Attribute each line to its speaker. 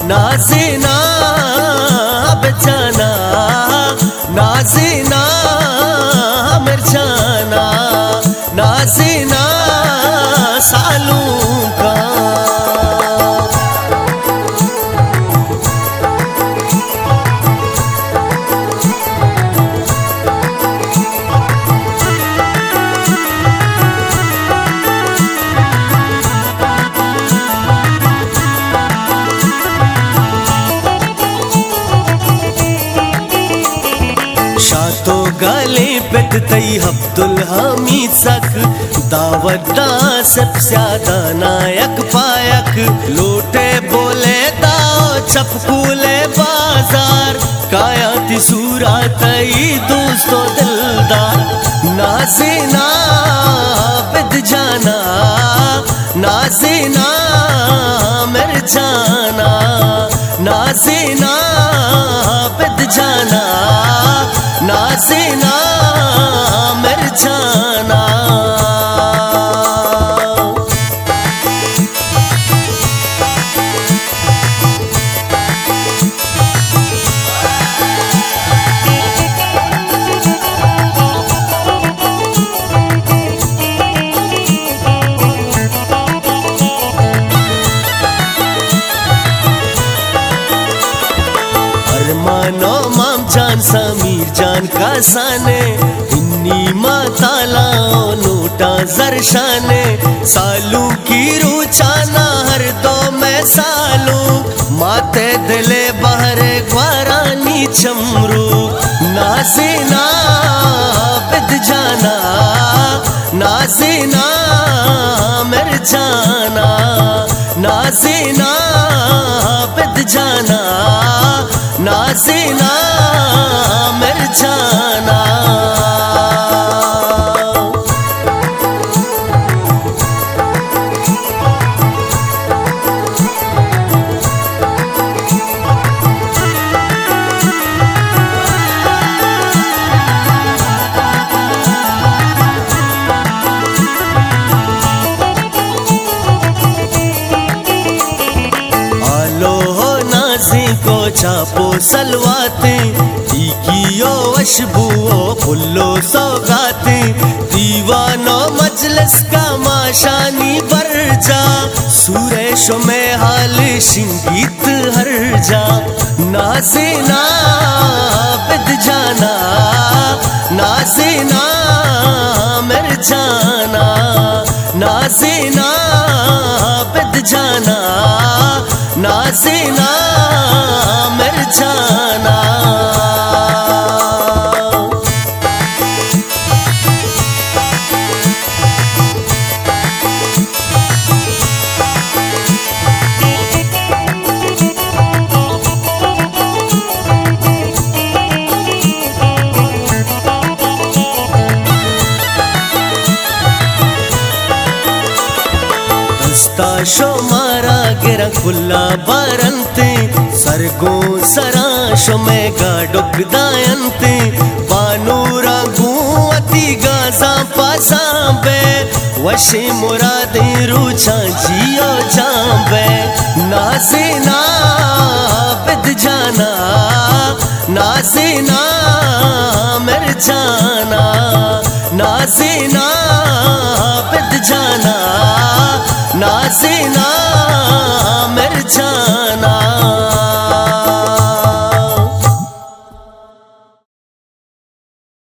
Speaker 1: नाज़ीना बेचाना, नाज़ीना मिर्जाना, नाज़ीना सालों का। शातो गले पेट तई अब्दुल हमीद सख, दावत दा सब ज्यादा नायक पायक, लोटे बोले दाओ चपकूले बाजार, कायाती सूरा तई दोस्तों दिलदार, नाज़ीना बिद जाना, नाज़ीना मिर्जाना, नाज़ीना बिद जाना, नाज़ीना मिर्जाना। अरमानो माम जान समीर जान का साने, इन्नी माताला नोटा जरशाने, सालू की रूचाना हर दो में सालू, माते दिले बहरे ग्वारानी चमरू, नाज़ीना बिद जाना, नाज़ीना मिर्जाना, नाज़ीना बिद जाना, नाज़ीना मिर्जाना। को चापो सलवाते, टीकियो अशबुओ फुल्लो सौगाते, दीवानो मजलिस का माशानी बरजा, सुरेश में हाल शिंगीत हर जा, नाज़ीना बिद जाना, नाज़ीना मिर्जाना, नाज़ीना बिद जाना, नाज़ीना मिर्जाना। शो मारा गिरा खुला बारंते, सरगो सराशो में गाडुक दायंते, बानूरा गुआती गाजा पासाबे, वशे मुरादे रुचा जियो जाबे, नाज़ीना बिद जाना, नाज़ीना मिर्जाना, नाज़ीना बिद जाना, नाज़ीना